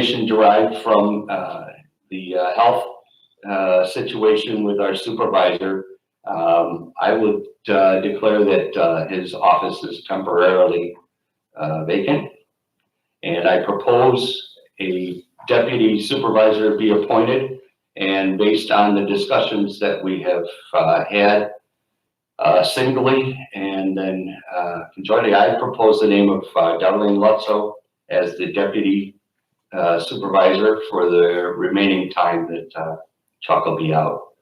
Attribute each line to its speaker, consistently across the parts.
Speaker 1: information derived from the health situation with our supervisor, I would declare that his office is temporarily vacant, and I propose a deputy supervisor be appointed. And based on the discussions that we have had singly and then conjointly, I propose the name of Darlene Lutzow as the deputy supervisor for the remaining time that Chuck will be out.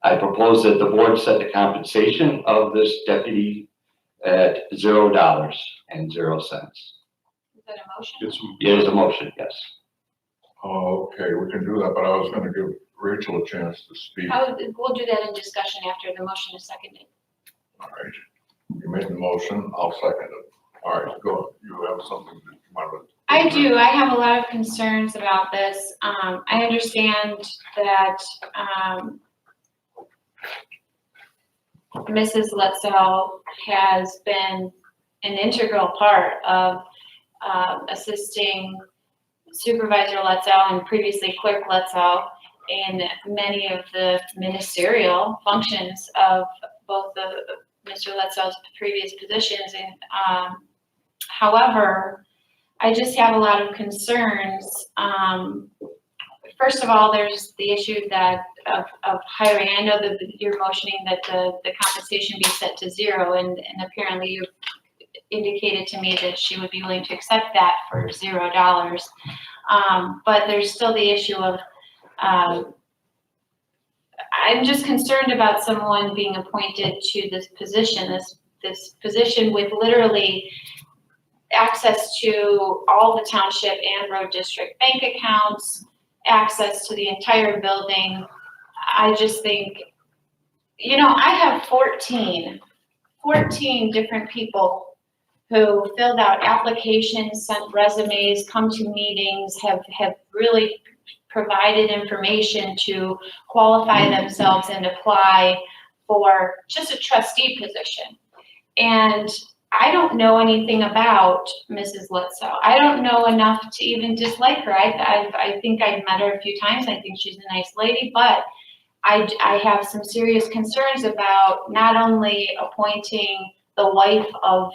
Speaker 1: I propose that the board set the compensation of this deputy at $0.00.
Speaker 2: Is that a motion?
Speaker 1: It is a motion, yes.
Speaker 3: Okay, we can do that, but I was going to give Rachel a chance to speak.
Speaker 2: We'll do that in discussion after the motion is seconded.
Speaker 3: All right, you made the motion, I'll second it. All right, go, you have something that you want to.
Speaker 2: I do. I have a lot of concerns about this. I understand that Mrs. Lutzow has been an integral part of assisting Supervisor Lutzow and previously Clerk Lutzow in many of the ministerial functions of both Mr. Lutzow's previous positions. And however, I just have a lot of concerns. First of all, there's the issue that of hiring. I know that you're motioning that the compensation be set to $0, and apparently you indicated to me that she would be willing to accept that for $0. But there's still the issue of I'm just concerned about someone being appointed to this position, this position with literally access to all the township and road district bank accounts, access to the entire building. I just think, you know, I have 14 different people who filled out applications, sent resumes, come to meetings, have really provided information to qualify themselves and apply for just a trustee position. And I don't know anything about Mrs. Lutzow. I don't know enough to even dislike her. I think I've met her a few times. I think she's a nice lady, but I have some serious concerns about not only appointing the wife of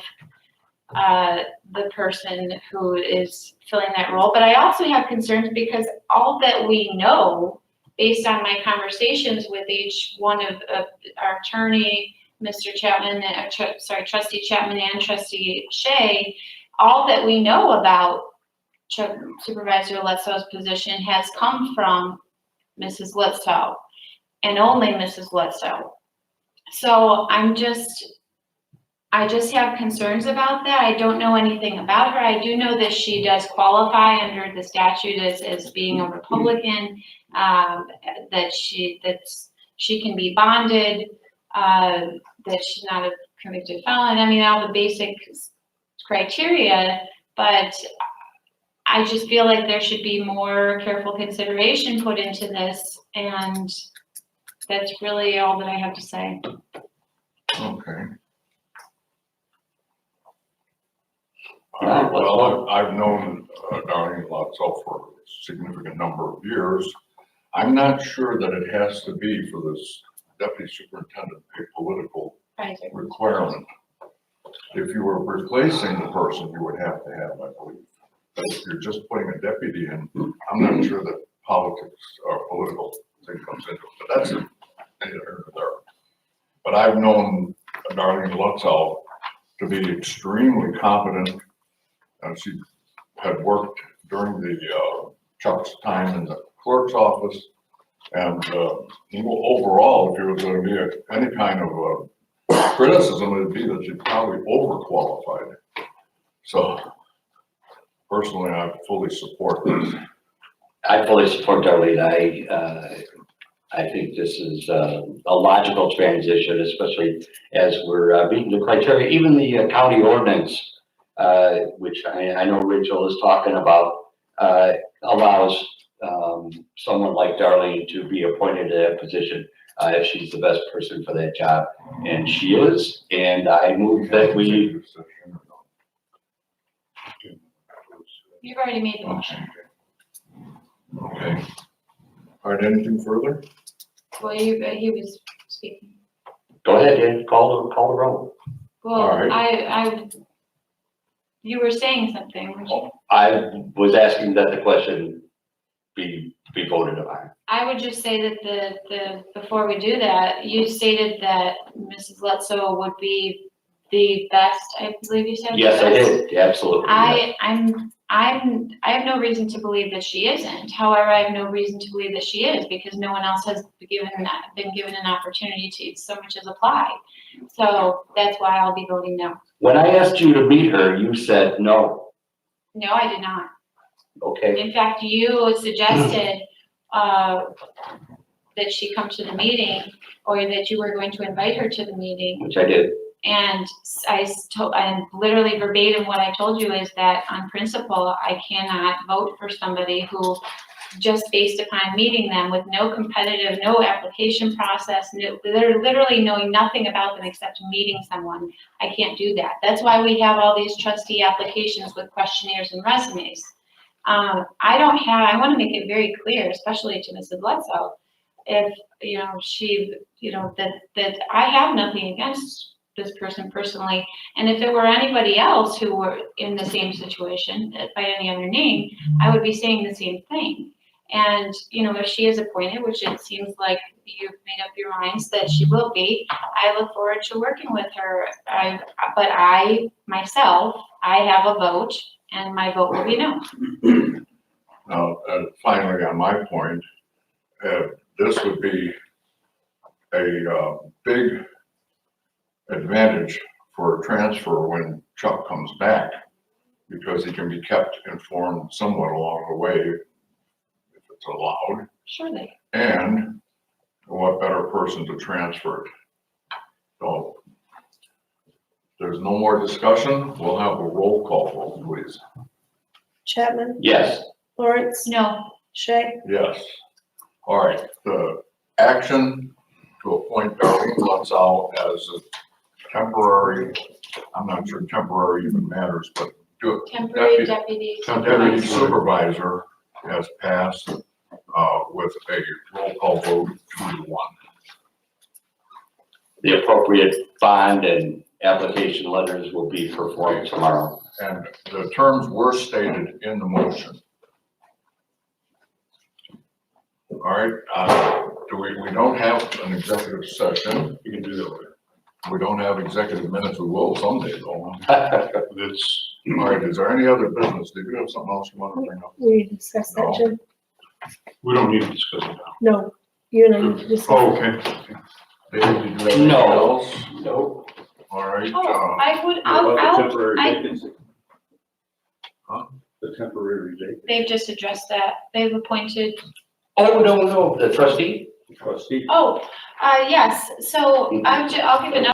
Speaker 2: the person who is filling that role, but I also have concerns because all that we know, based on my conversations with each one of our attorney, Mr. Chapman, Trustee Chapman and Trustee Shea, all that we know about Supervisor Lutzow's position has come from Mrs. Lutzow and only Mrs. Lutzow. So I just have concerns about that. I don't know anything about her. I do know that she does qualify under the statute as being a Republican, that she can be bonded, that she's not a convicted felon. I mean, all the basic criteria, but I just feel like there should be more careful consideration put into this, and that's really all that I have to say.
Speaker 3: Okay. Well, I've known Darlene Lutzow for a significant number of years. I'm not sure that it has to be for this deputy superintendent a political requirement. If you were replacing the person, you would have to have, I believe. But if you're just putting a deputy in, I'm not sure that politics or political thing comes into it. But that's neither here nor there. But I've known Darlene Lutzow to be extremely competent. She had worked during the Chuck's time in the clerk's office, and overall, if it was going to be any kind of criticism, it'd be that she's probably overqualified. So, personally, I fully support this.
Speaker 1: I fully support Darlene. I think this is a logical transition, especially as we're meeting the criteria. Even the county ordinance, which I know Rachel is talking about, allows someone like Darlene to be appointed to that position if she's the best person for that job. And she is, and I move that we...
Speaker 2: You've already made the motion.
Speaker 3: Okay. All right, anything further?
Speaker 2: Well, he was speaking.
Speaker 1: Go ahead, Dan, call the roll.
Speaker 2: Well,
Speaker 3: All right.
Speaker 2: you were saying something, weren't you?
Speaker 1: I was asking that the question be voted upon.
Speaker 2: I would just say that before we do that, you stated that Mrs. Lutzow would be the best, I believe you said.
Speaker 1: Yes,
Speaker 2: the
Speaker 1: I
Speaker 2: best.
Speaker 1: did, absolutely. Yes.
Speaker 2: I have no reason to believe that she isn't. However, I have no reason to believe that she is because no one else has been given an opportunity to so much as apply. So that's why I'll be voting no.
Speaker 1: When I asked you to meet her, you said no.
Speaker 2: No, I did not.
Speaker 1: Okay,
Speaker 2: In fact, you suggested that she come to the meeting or that you were going to invite her to the meeting.
Speaker 1: which I did.
Speaker 2: And and literally verbatim what I told you is that on principle, I cannot vote for somebody who just based upon meeting them with no competitive, no application process, they're literally knowing nothing about them except meeting someone. I can't do that. That's why we have all these trustee applications with questionnaires and resumes. I want to make it very clear, especially to Mrs. Bledsoe, if, that I have nothing against this person personally. And if there were anybody else who were in the same situation by any other name, I would be saying the same thing. And, if she is appointed, which it seems like you've made up your minds that she will be, I look forward to working with her. But I, myself, I have a vote and my vote will be no.
Speaker 3: Now, finally, on my point, this would be a big advantage for a transfer when Chuck comes back, because he can be kept informed somewhat along the way if it's allowed.
Speaker 2: Surely.
Speaker 3: And what better person to transfer it? So there's no more discussion. We'll have a roll call vote, please.
Speaker 4: Chapman?
Speaker 1: Yes,
Speaker 4: Lawrence?
Speaker 2: No.
Speaker 4: Shay?
Speaker 3: Yes. All right, the action to appoint Darlene Lutzow as a temporary, I'm not sure temporary even matters, but
Speaker 2: Temporary deputy.
Speaker 3: deputy supervisor has passed with a roll call vote 2-1.
Speaker 1: the appropriate bond and application letters will be performed tomorrow.
Speaker 3: And the terms were stated in the motion. All right, we don't have an executive session.
Speaker 5: You can do that later.
Speaker 3: We don't have executive minutes. We will someday though.
Speaker 5: That's,
Speaker 3: All right, is there any other business? Did you have something else you want to bring up?
Speaker 4: We discussed that,
Speaker 3: No.
Speaker 4: Jim?
Speaker 5: we don't need to discuss it now.
Speaker 4: No, you and I need to discuss.
Speaker 5: Oh, okay.
Speaker 3: Dave, did you have anything
Speaker 1: No.
Speaker 3: else?
Speaker 1: No.
Speaker 3: All right,
Speaker 2: Oh, I would,
Speaker 5: What about the temporary
Speaker 2: I-
Speaker 5: vacancy?
Speaker 3: Huh?
Speaker 5: The temporary vacancy.
Speaker 2: they've just addressed that. They've appointed,
Speaker 1: Oh, no, the trustee?
Speaker 5: Trustee.
Speaker 2: yes, so I'll give an